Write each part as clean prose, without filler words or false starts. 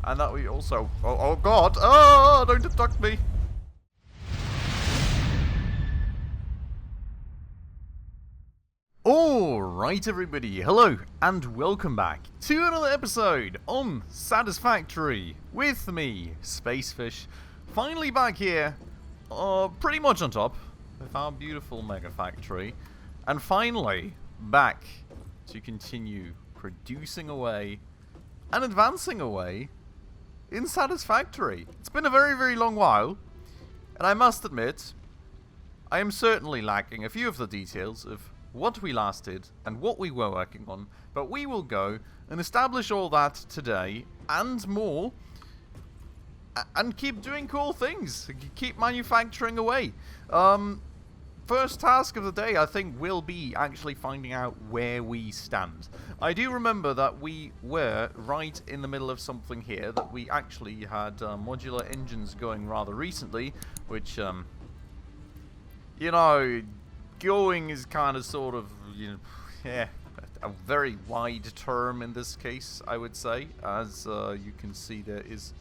And that we also... Oh god! Oh, don't abduct me! Alright everybody, hello and welcome back to another episode on Satisfactory with me, Spacefish, finally back here, pretty much on top with our beautiful mega factory, and finally back to continue producing away and advancing away in Satisfactory. It's been a very, very long while, and I must admit, I am certainly lacking a few of the details of what we last did and what we were working on, but we will go and establish all that today and more, and keep doing cool things, keep manufacturing away. First task of the day, I think, will be actually finding out where we stand. I do remember that we were right in the middle of something here, that we actually had modular engines going rather recently, which, you know, going is kind of sort of, you know, yeah, a very wide term in this case, I would say. As you can see, there is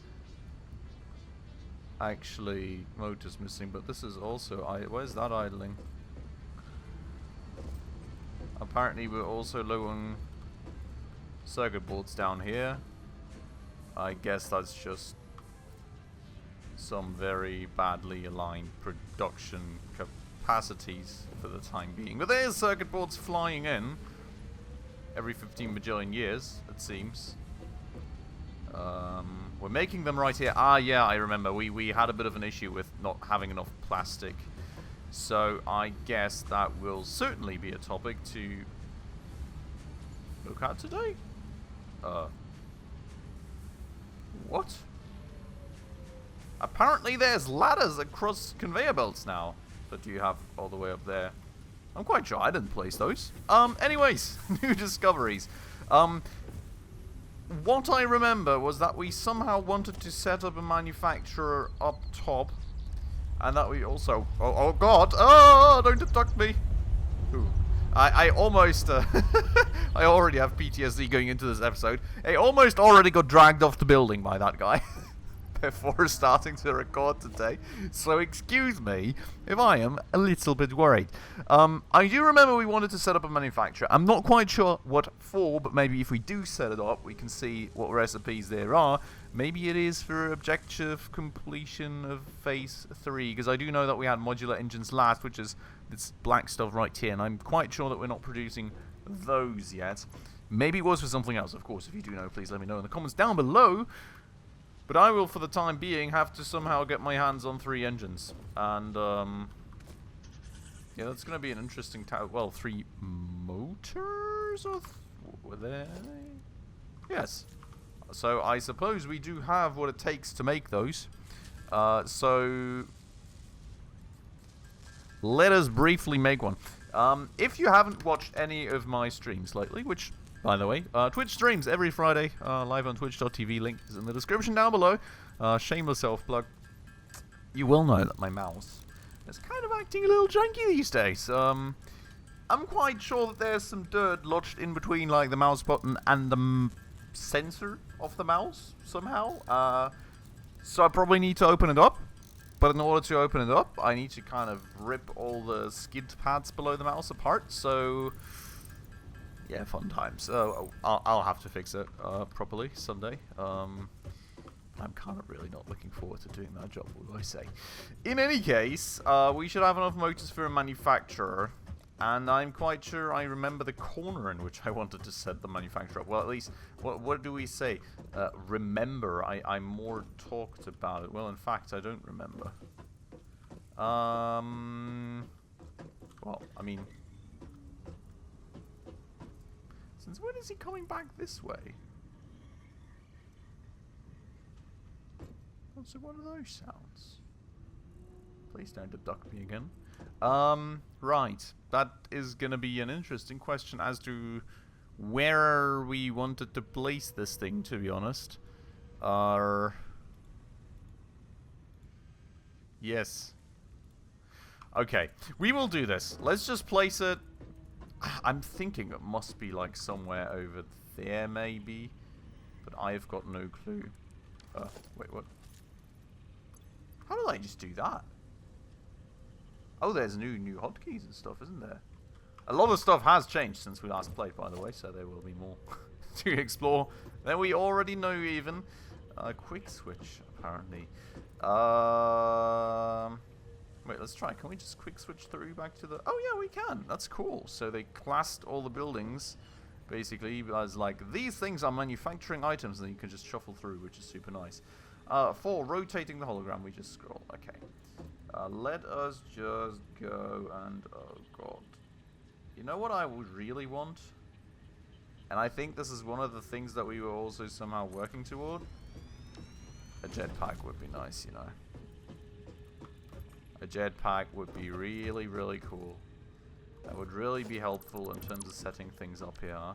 actually motors missing, but this is also, where's that idling? Apparently we're also low on circuit boards down here. I guess that's just some very badly aligned production capacities for the time being. But there's circuit boards flying in every 15 bajillion years, it seems. We're making them right here. Ah, yeah, I remember. We had a bit of an issue with not having enough plastic. So I guess that will certainly be a topic to look at today. What? Apparently there's ladders across conveyor belts now that you have all the way up there. I'm quite sure I didn't place those. Anyways, new discoveries. What I remember was that we somehow wanted to set up a manufacturer up top, and that we also... Oh god! Oh, don't abduct me! Ooh. I almost... I already have PTSD going into this episode. I almost already got dragged off the building by that guy before starting to record today. So excuse me if I am a little bit worried. I do remember we wanted to set up a manufacturer. I'm not quite sure what for, but maybe if we do set it up, we can see what recipes there are. Maybe it is for objective completion of phase 3, because I do know that we had modular engines last, which is this black stuff right here, and I'm quite sure that we're not producing those yet. Maybe it was for something else, of course. If you do know, please let me know in the comments down below. But I will, for the time being, have to somehow get my hands on 3 engines. And, yeah, that's going to be an interesting... well, 3 motors? Or were there? Yes. So, I suppose we do have what it takes to make those. So, let us briefly make one. If you haven't watched any of my streams lately, which... by the way, Twitch streams every Friday, live on twitch.tv, link is in the description down below. Shameless self-plug. You will know that my mouse is kind of acting a little janky these days. I'm quite sure that there's some dirt lodged in between, like, the mouse button and the sensor of the mouse, somehow. So I probably need to open it up. But in order to open it up, I need to kind of rip all the skid pads below the mouse apart, so... yeah, fun times. I'll have to fix it properly Sunday. I'm kind of really not looking forward to doing that job, what do I say? In any case, we should have enough motors for a manufacturer. And I'm quite sure I remember the corner in which I wanted to set the manufacturer up. Well, at least, what do we say? Remember, I more talked about it. Well, in fact, I don't remember. Well, I mean... since when is he coming back this way? What's one of those sounds? Please don't abduct me again. Right. That is gonna be an interesting question as to where we wanted to place this thing, to be honest. Yes. Okay. We will do this. Let's just place it... I'm thinking it must be like somewhere over there, maybe. But I've got no clue. Wait, what? How did I just do that? Oh, there's new hotkeys and stuff, isn't there? A lot of stuff has changed since we last played, by the way, so there will be more to explore than we already know even. Quick switch, apparently. Wait, let's try. Can we just quick switch through back to the... Oh, yeah, we can. That's cool. So they classed all the buildings, basically, as like, these things are manufacturing items, and then you can just shuffle through, which is super nice. For rotating the hologram, we just scroll. Okay. Let us just go and... Oh, God. You know what I would really want? And I think this is one of the things that we were also somehow working toward. A jetpack would be nice, you know. A jetpack would be really, really cool. That would really be helpful in terms of setting things up here.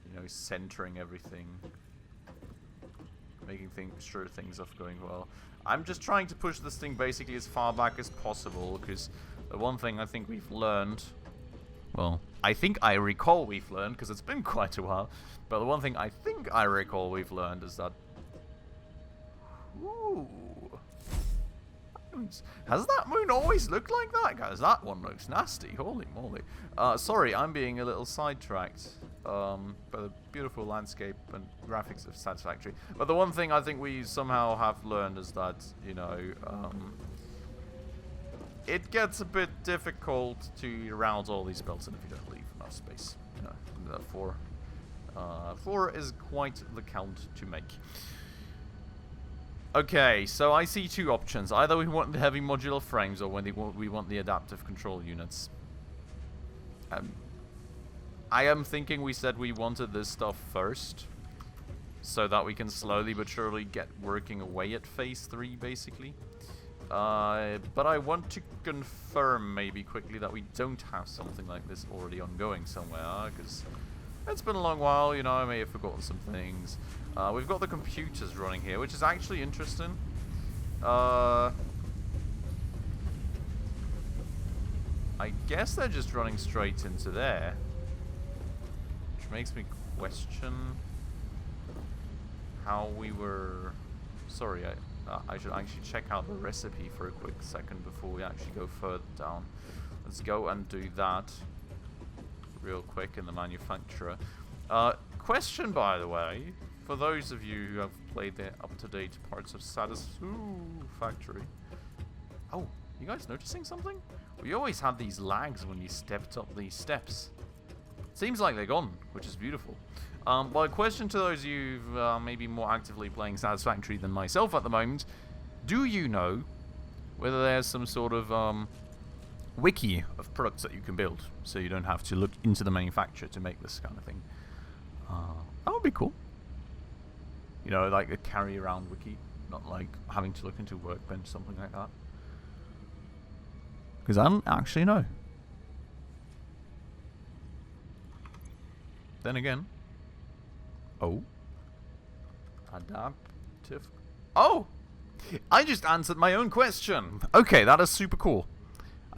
You know, centering everything. Making sure things are going well. I'm just trying to push this thing basically as far back as possible, because the one thing I think we've learned... Well, I think I recall we've learned, because it's been quite a while, but the one thing I think I recall we've learned is that... Ooh... Has that moon always looked like that, guys? That one looks nasty. Holy moly. Sorry, I'm being a little sidetracked by the beautiful landscape and graphics of Satisfactory. But the one thing I think we somehow have learned is that, you know, it gets a bit difficult to route all these belts, and if you don't leave enough space, you know, four is quite the count to make. Okay, so I see two options. Either we want the heavy modular frames, or we want the adaptive control units. I am thinking we said we wanted this stuff first, so that we can slowly but surely get working away at phase 3, basically. But I want to confirm maybe quickly that we don't have something like this already ongoing somewhere, because it's been a long while, you know, I may have forgotten some things. We've got the computers running here, which is actually interesting. I guess they're just running straight into there, which makes me question how we were... Sorry, I should actually check out the recipe for a quick second before we actually go further down. Let's go and do that real quick in the manufacturer. Question, by the way, for those of you who have played the up-to-date parts of Satisfactory. Oh, you guys noticing something? We always had these lags when you stepped up these steps. Seems like they're gone, which is beautiful. But a question to those of you who maybe more actively playing Satisfactory than myself at the moment, do you know whether there's some sort of wiki of products that you can build, so you don't have to look into the manufacturer to make this kind of thing? That would be cool. You know, like a carry around wiki, not like having to look into Workbench, something like that. Because I don't actually know. Then again, oh, adaptive. Oh, I just answered my own question. Okay, that is super cool.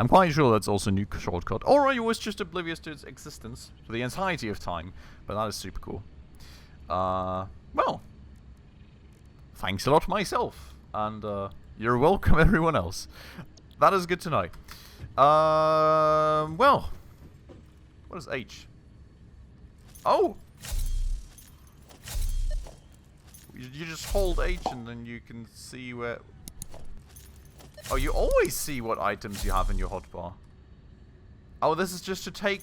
I'm quite sure that's also a new shortcut, or I was just oblivious to its existence for the entirety of time, but that is super cool. Well, thanks a lot myself, and you're welcome everyone else. That is good to know. Well, what is H? Oh! You just hold H and then you can see where... Oh, you always see what items you have in your hotbar. Oh, this is just to take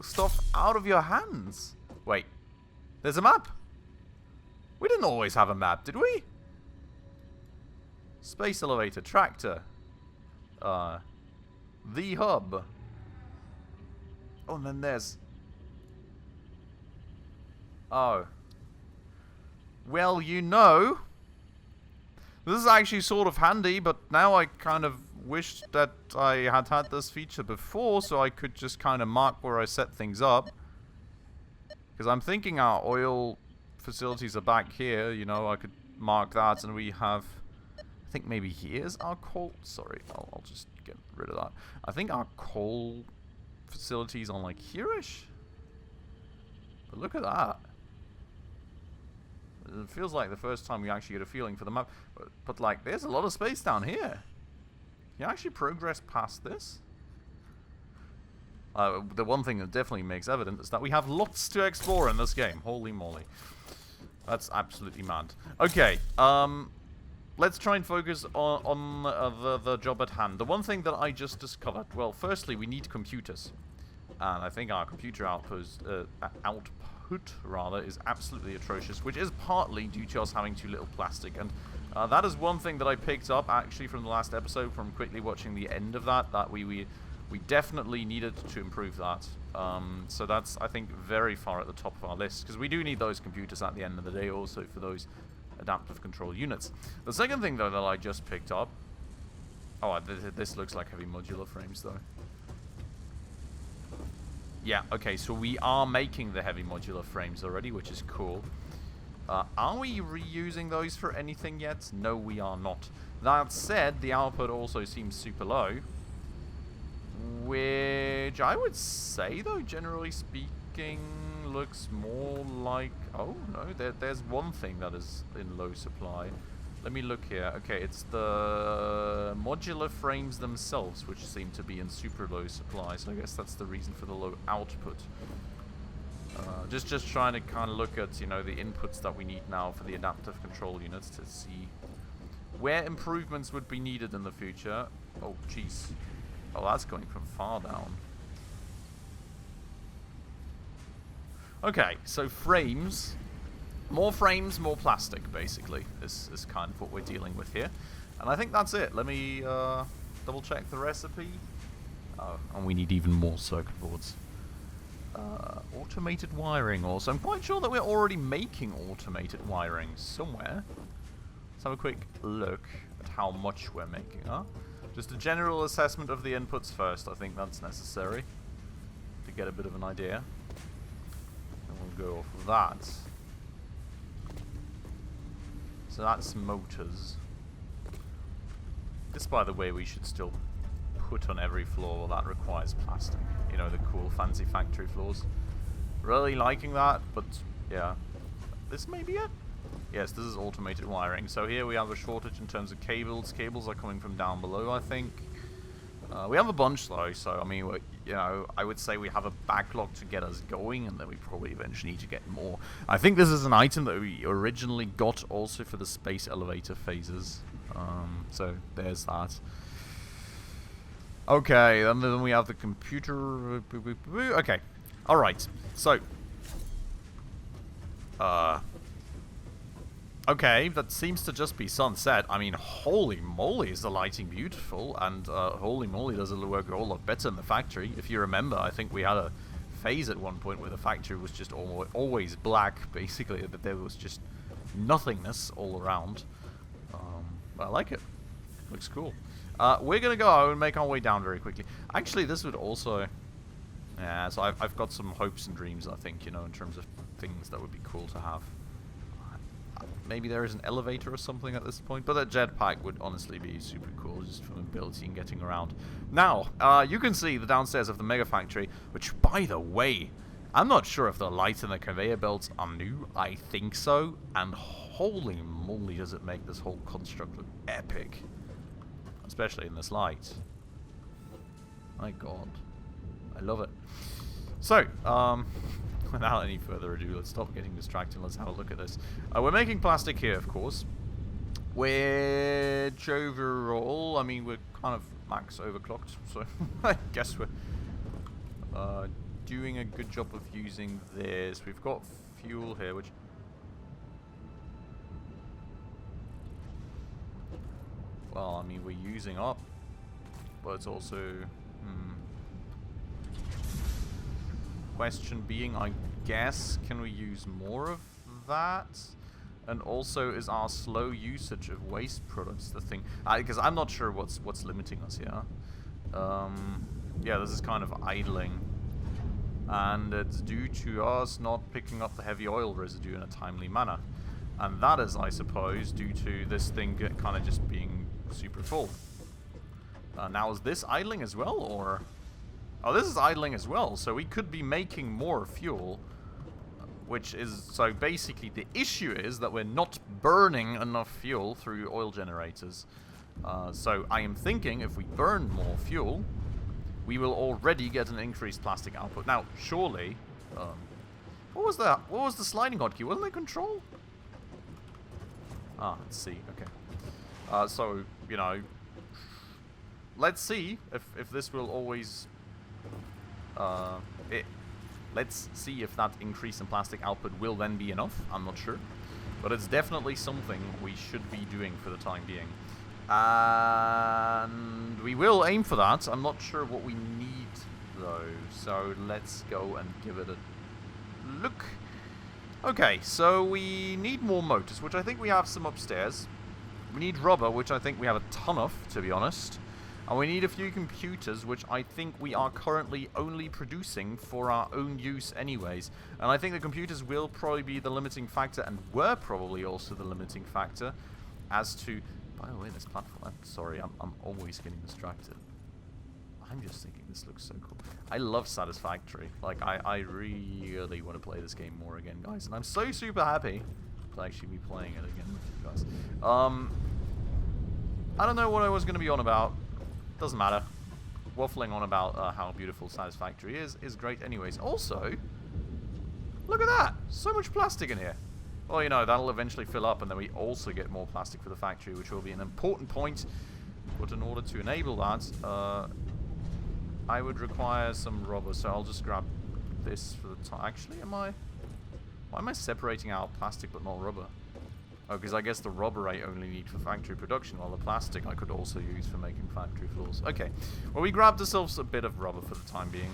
stuff out of your hands. Wait, there's a map? We didn't always have a map, did we? Space elevator, tractor. The hub. Oh, and then there's... Oh. Well, you know... This is actually sort of handy, but now I kind of wish that I had had this feature before, so I could just kind of mark where I set things up. Because I'm thinking our oil facilities are back here, you know, I could mark that, and we have... I think maybe here's our coal... Sorry, I'll just get rid of that. I think our coal facilities on, like, here-ish? But look at that. It feels like the first time we actually get a feeling for the map. But like, there's a lot of space down here. You actually progress past this? The one thing that definitely makes evident is that we have lots to explore in this game. Holy moly. That's absolutely mad. Okay, let's try and focus on the job at hand. The one thing that I just discovered, well, firstly, we need computers. And I think our computer output is absolutely atrocious, which is partly due to us having too little plastic. And that is one thing that I picked up, actually, from the last episode, from quickly watching the end of that we definitely needed to improve that. So that's, I think, very far at the top of our list, because we do need those computers at the end of the day also for those adaptive control units. The second thing, though, that I just picked up... Oh, this looks like heavy modular frames, though. Yeah, okay, so we are making the heavy modular frames already, which is cool. Are we reusing those for anything yet? No, we are not. That said, the output also seems super low. Which I would say, though, generally speaking, looks more like... Oh, no, there's one thing that is in low supply. Let me look here. Okay, it's the modular frames themselves, which seem to be in super low supply. So I guess that's the reason for the low output. Just trying to kind of look at, you know, the inputs that we need now for the adaptive control units to see where improvements would be needed in the future. Oh, jeez. Oh, that's going from far down. Okay, so frames. More frames, more plastic, basically, is kind of what we're dealing with here. And I think that's it. Let me double check the recipe. Oh, and we need even more circuit boards. Automated wiring also. I'm quite sure that we're already making automated wiring somewhere. Let's have a quick look at how much we're making, huh? Just a general assessment of the inputs first. I think that's necessary to get a bit of an idea. And we'll go off of that. So that's motors. This, by the way, we should still put on every floor that requires plastic. You know, the cool fancy factory floors. Really liking that, but yeah. This may be it? Yes, this is automated wiring. So here we have a shortage in terms of cables. Cables are coming from down below, I think. We have a bunch though, so I mean, you know, I would say we have a backlog to get us going, and then we probably eventually need to get more. I think this is an item that we originally got also for the space elevator phases. So there's that. Okay, then we have the computer. Okay, all right. So, okay, that seems to just be sunset. I mean, holy moly, is the lighting beautiful, and holy moly, does it work a whole lot better in the factory. If you remember, I think we had a phase at one point where the factory was just always black, basically, that there was just nothingness all around. I like it. Looks cool. We're going to go out and make our way down very quickly. Actually, this would also... Yeah, so I've got some hopes and dreams, I think, you know, in terms of things that would be cool to have. Maybe there is an elevator or something at this point, but a jetpack would honestly be super cool, just for mobility and getting around. Now, you can see the downstairs of the mega factory, which, by the way, I'm not sure if the lights and the conveyor belts are new. I think so, and holy moly, does it make this whole construct look epic, especially in this light. My God, I love it. So, without any further ado, let's stop getting distracted. Let's have a look at this. We're making plastic here, of course. Which overall, I mean, we're kind of max overclocked, so I guess we're doing a good job of using this. We've got fuel here, which... Well, I mean, we're using up, but it's also... Question being, I guess, can we use more of that? And also, is our slow usage of waste products the thing? Because I'm not sure what's limiting us here. Yeah, this is kind of idling. And it's due to us not picking up the heavy oil residue in a timely manner. And that is, I suppose, due to this thing kind of just being super full. Now, is this idling as well, or... Oh, this is idling as well, so we could be making more fuel. which is, so basically the issue is that we're not burning enough fuel through oil generators. So I am thinking if we burn more fuel, we will already get an increased plastic output. Now, surely, what was that? What was the sliding hotkey? Wasn't it control? Ah, let's see. Okay. So, you know, let's see if this will always, let's see if that increase in plastic output will then be enough. I'm not sure. But it's definitely something we should be doing for the time being. And we will aim for that. I'm not sure what we need, though. So let's go and give it a look. Okay, so we need more motors, which I think we have some upstairs. We need rubber, which I think we have a ton of, to be honest. And we need a few computers, which I think we are currently only producing for our own use anyways. And I think the computers will probably be the limiting factor, and were probably also the limiting factor as to... By the way, this platform... I'm sorry, I'm always getting distracted. I'm just thinking this looks so cool. I love Satisfactory. Like, I really want to play this game more again, guys. And I'm so super happy to actually be playing it again with you guys. I don't know what I was going to be on about. Doesn't matter. Waffling on about how beautiful Satisfactory is great anyways. Also, look at that! So much plastic in here. Well, you know, that'll eventually fill up, and then we also get more plastic for the factory, which will be an important point. But in order to enable that, I would require some rubber, so I'll just grab this for the time. Actually, why am I separating out plastic but not rubber? Oh, because I guess the rubber I only need for factory production, while the plastic I could also use for making factory floors. Okay, well, we grabbed ourselves a bit of rubber for the time being.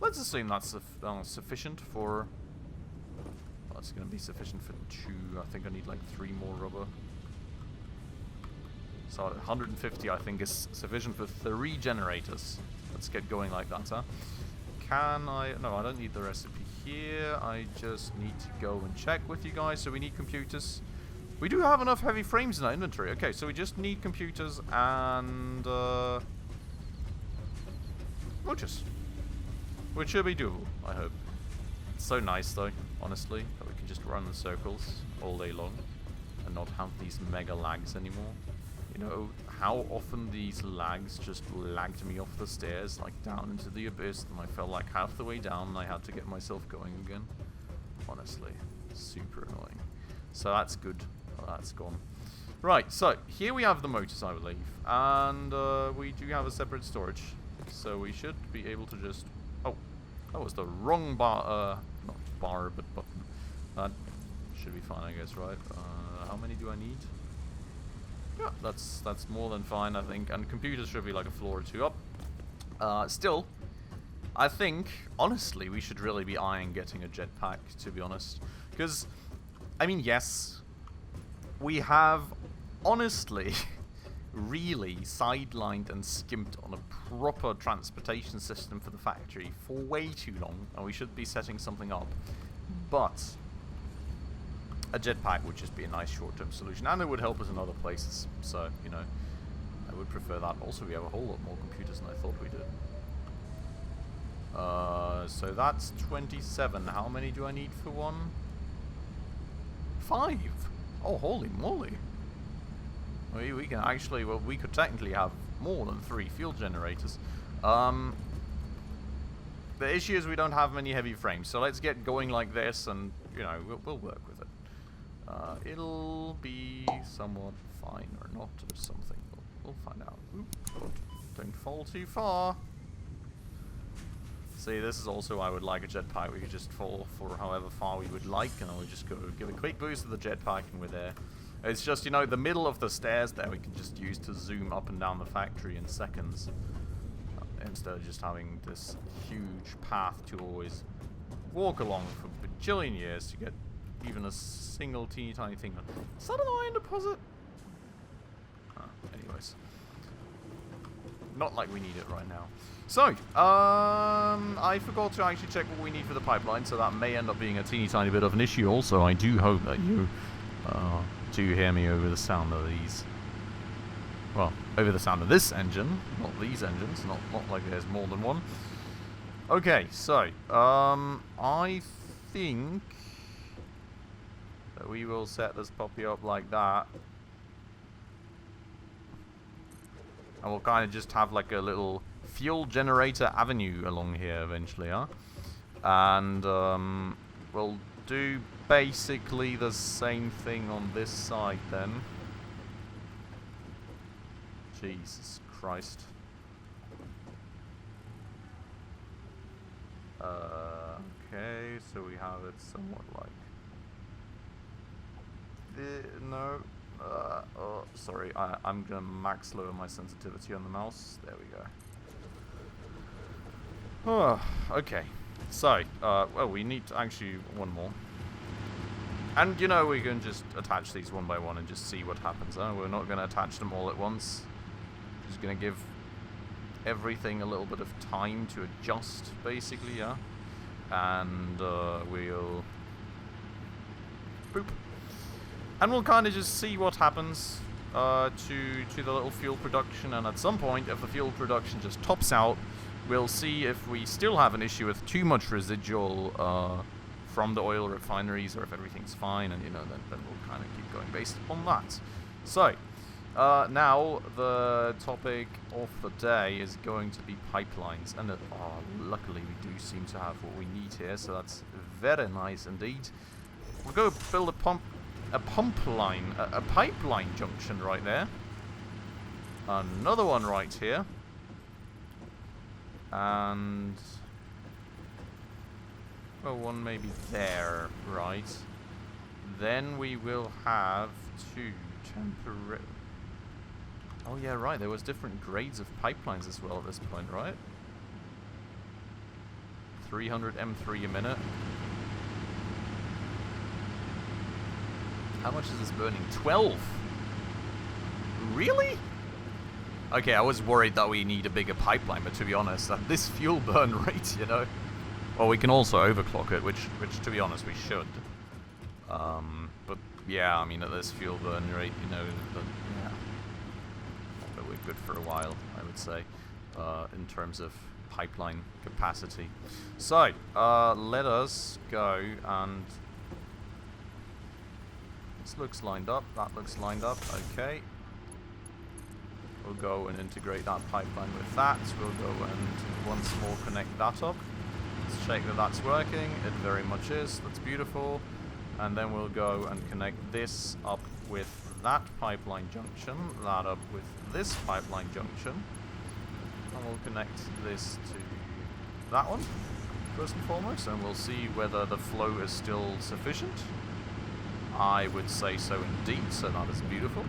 Let's assume that's sufficient for... Well, it's going to be sufficient for 2. I think I need like 3 more rubber. So 150 I think is sufficient for 3 generators. Let's get going like that, huh? Can I... No, I don't need the recipe here. I just need to go and check with you guys. So we need computers. We do have enough heavy frames in our inventory. Okay, so we just need computers and... motors. Which should be doable, I hope. It's so nice though, honestly, that we can just run in circles all day long and not have these mega lags anymore. You know, how often these lags just lagged me off the stairs, like down into the abyss, and I felt like half the way down and I had to get myself going again. Honestly, super annoying. So that's good. Oh, that's gone. Right, so here we have the motors, I believe, and we do have a separate storage, so we should be able to just... Oh, that was the wrong bar, not bar, but button. That should be fine, I guess, right? How many do I need? Yeah, that's more than fine, I think. And computers should be like a floor or 2 up. Still, I think, honestly, we should really be eyeing getting a jetpack, to be honest. Because, I mean, yes, we have, honestly, really sidelined and skimped on a proper transportation system for the factory for way too long. And we should be setting something up. But... a jetpack would just be a nice short-term solution, and it would help us in other places. So, you know, I would prefer that. Also, we have a whole lot more computers than I thought we did. So that's 27. How many do I need for one? 5. Oh, holy moly. We can actually, well, we could technically have more than 3 fuel generators. The issue is we don't have many heavy frames, so let's get going like this, and, you know, we'll work with it. It'll be somewhat fine or not or something. We'll find out. Oop, God, don't fall too far. See, this is also why I would like a jetpack. We could just fall for however far we would like, and then we just go give a quick boost to the jetpack, and we're there. It's just, you know, the middle of the stairs there we can just use to zoom up and down the factory in seconds. Instead of just having this huge path to always walk along for a bajillion years to get even a single teeny tiny thing. Is that an iron deposit? Anyways. Not like we need it right now. So, I forgot to actually check what we need for the pipeline, so that may end up being a teeny tiny bit of an issue. Also, I do hope that you do hear me over the sound of these. Well, over the sound of this engine, not these engines, not like there's more than one. Okay, so, I think that we will set this puppy up like that. And we'll kind of just have like a little fuel generator avenue along here eventually, huh? And we'll do basically the same thing on this side then. Jesus Christ. Okay, so we have it somewhat like no. Oh, sorry. I'm gonna max lower my sensitivity on the mouse. There we go. Oh, okay. So, well, we need to actually one more. And, you know, we can just attach these one by one and just see what happens. Huh? We're not going to attach them all at once. Just going to give everything a little bit of time to adjust, basically, yeah? And we'll... boop. And we'll kind of just see what happens to the little fuel production. And at some point, if the fuel production just tops out, we'll see if we still have an issue with too much residual from the oil refineries, or if everything's fine, and you know, then we'll kind of keep going based upon that. So, now the topic of the day is going to be pipelines, and luckily we do seem to have what we need here, so that's very nice indeed. We'll go build a pipeline junction right there. Another one right here. And well, one maybe there, right? Then we will have two temporary... Oh yeah, right, there was different grades of pipelines as well at this point, right? 300 M3 a minute. How much is this burning? 12! Really? Okay, I was worried that we need a bigger pipeline, but to be honest, at this fuel burn rate, you know... Well, we can also overclock it, which to be honest, we should. But yeah, I mean, at this fuel burn rate, you know, yeah. But we're good for a while, I would say, in terms of pipeline capacity. So, let us go and... This looks lined up, that looks lined up, okay. We'll go and integrate that pipeline with that. We'll go and once more connect that up. Let's check that that's working. It very much is. That's beautiful. And then we'll go and connect this up with that pipeline junction. That up with this pipeline junction. And we'll connect this to that one, first and foremost. And we'll see whether the flow is still sufficient. I would say so indeed. So that is beautiful.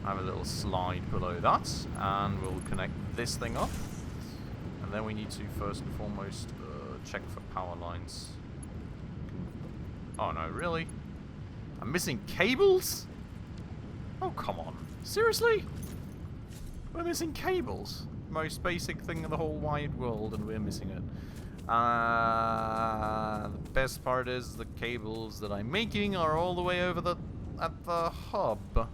I have a little slide below that, and we'll connect this thing up. And then we need to first and foremost check for power lines. Oh no, really? I'm missing cables? Oh, come on. Seriously? We're missing cables. Most basic thing in the whole wide world, and we're missing it. The best part is the cables that I'm making are all the way over at the hub.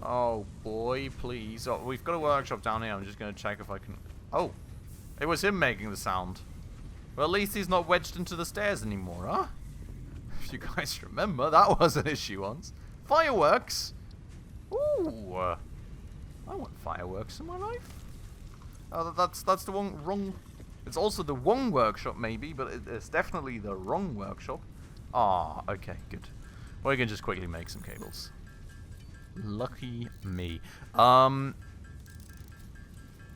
Oh boy, please. Oh, we've got a workshop down here. I'm just going to check if I can... Oh, it was him making the sound. Well, at least he's not wedged into the stairs anymore, huh? If you guys remember, that was an issue once. Fireworks! Ooh, I want fireworks in my life. That's the wrong... It's also the wrong workshop, maybe, but it's definitely the wrong workshop. Ah, okay, good. Well, we can just quickly make some cables. Lucky me.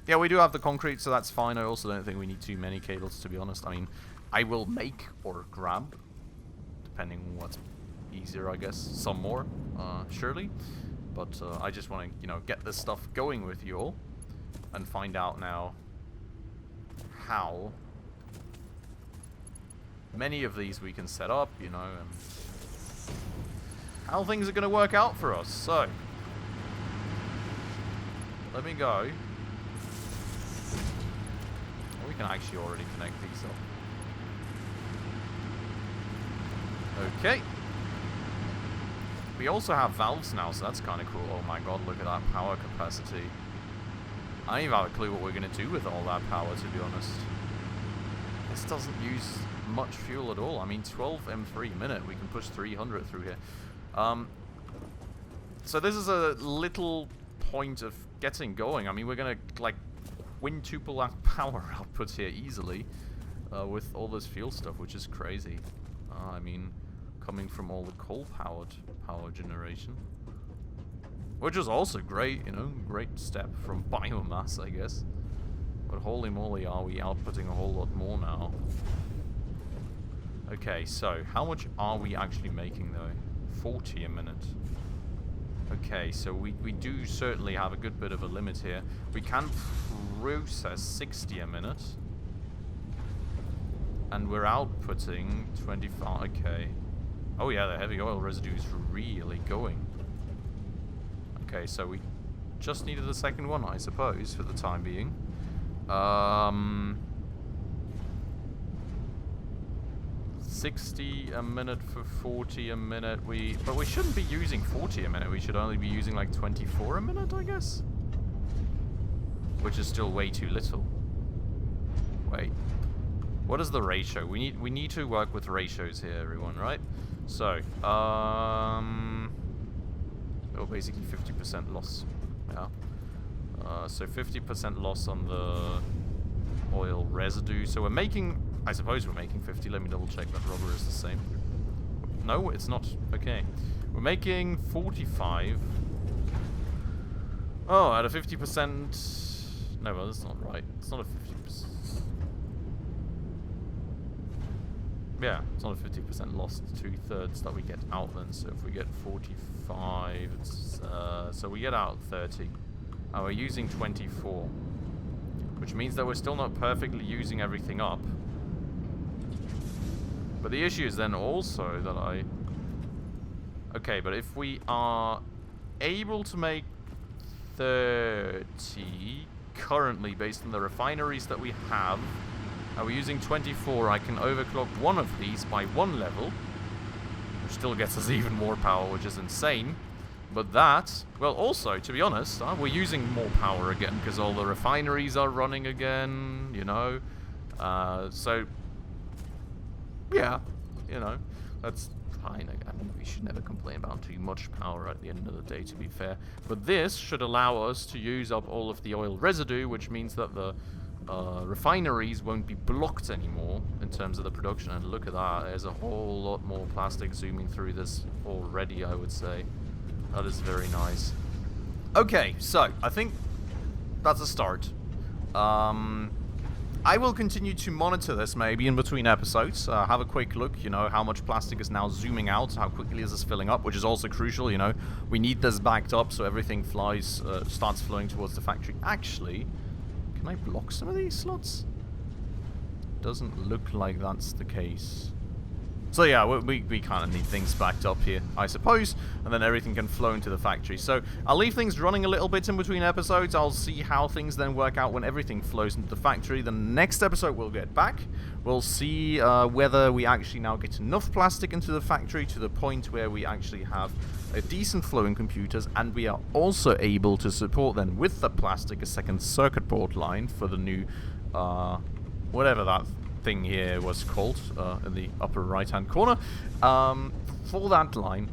Yeah, we do have the concrete, so that's fine. I also don't think we need too many cables, to be honest. I mean, I will make or grab, depending on what's easier, I guess. Some more, surely. But I just want to, you know, get this stuff going with you all and find out now how many of these we can set up, you know, and how things are going to work out for us. So, let me go. We can actually already connect these up. Okay. We also have valves now, so that's kind of cool. Oh my god, look at that power capacity. I don't even have a clue what we're going to do with all that power, to be honest. This doesn't use much fuel at all. I mean, 12 M3 a minute. We can push 300 through here. So this is a little point of getting going. I mean, we're going to, like, quintuple our power output here easily with all this fuel stuff, which is crazy. I mean, coming from all the coal-powered power generation. Which is also great, you know, great step from biomass, I guess. But holy moly, are we outputting a whole lot more now. Okay, so how much are we actually making though? 40 a minute. Okay, so we do certainly have a good bit of a limit here. We can process 60 a minute. And we're outputting 25, okay. Oh yeah, the heavy oil residue is really going. Okay, so we just needed a second one, I suppose, for the time being. 60 a minute for 40 a minute. But we shouldn't be using 40 a minute. We should only be using like 24 a minute, I guess. Which is still way too little. Wait. What is the ratio? We need to work with ratios here, everyone, right? So, oh, basically 50% loss. Yeah. So 50% loss on the oil residue. So we're making, I suppose we're making 50. Let me double check that rubber is the same. No, it's not. Okay. We're making 45. Oh, at a 50%. No, well, that's not right. It's not a 50%. Yeah, it's not a 50% loss. 2/3 that we get out then. So if we get 45, it's, so we get out 30. And we're using 24. Which means that we're still not perfectly using everything up. But the issue is then also that okay, but if we are able to make 30 currently based on the refineries that we have, and we're using 24, I can overclock one of these by 1 level, which still gets us even more power, which is insane. But that, well, also, to be honest, we're using more power again because all the refineries are running again, you know. So, yeah, you know, that's fine. I mean, we should never complain about too much power at the end of the day, to be fair. But this should allow us to use up all of the oil residue, which means that the refineries won't be blocked anymore in terms of the production. And look at that, there's a whole lot more plastic zooming through this already, I would say. That is very nice. Okay, so I think that's a start. I will continue to monitor this maybe in between episodes. Have a quick look, you know, how much plastic is now zooming out, how quickly is this filling up, which is also crucial, you know. We need this backed up so everything starts flowing towards the factory. Actually, can I block some of these slots? Doesn't look like that's the case. So yeah, we kind of need things backed up here, I suppose, and then everything can flow into the factory. So I'll leave things running a little bit in between episodes. I'll see how things then work out when everything flows into the factory. The next episode we'll get back. We'll see whether we actually now get enough plastic into the factory to the point where we actually have a decent flow in computers, and we are also able to support then with the plastic a second circuit board line for the new, whatever that thing here was called in the upper right hand corner for that line.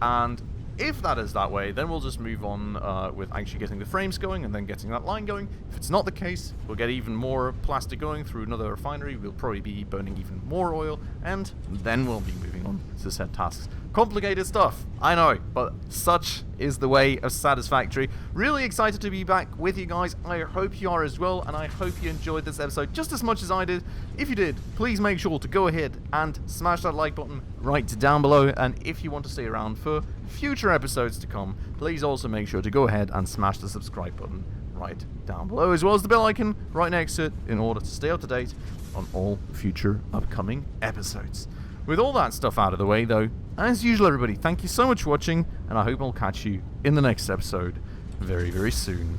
And if that is that way, then we'll just move on with actually getting the frames going and then getting that line going. If it's not the case, we'll get even more plastic going through another refinery. We'll probably be burning even more oil, and then we'll be moving on to set tasks. Complicated stuff, I know, but such is the way of Satisfactory. Really excited to be back with you guys. I hope you are as well, and I hope you enjoyed this episode just as much as I did. If you did, please make sure to go ahead and smash that like button right down below. And if you want to stay around for future episodes to come, please also make sure to go ahead and smash the subscribe button right down below, as well as the bell icon right next to it, in order to stay up to date on all future upcoming episodes. With all that stuff out of the way, though, as usual, everybody, thank you so much for watching, and I hope I'll catch you in the next episode very, very soon.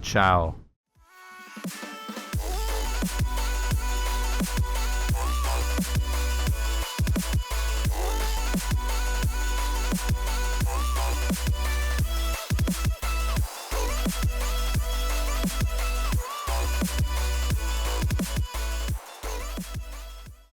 Ciao.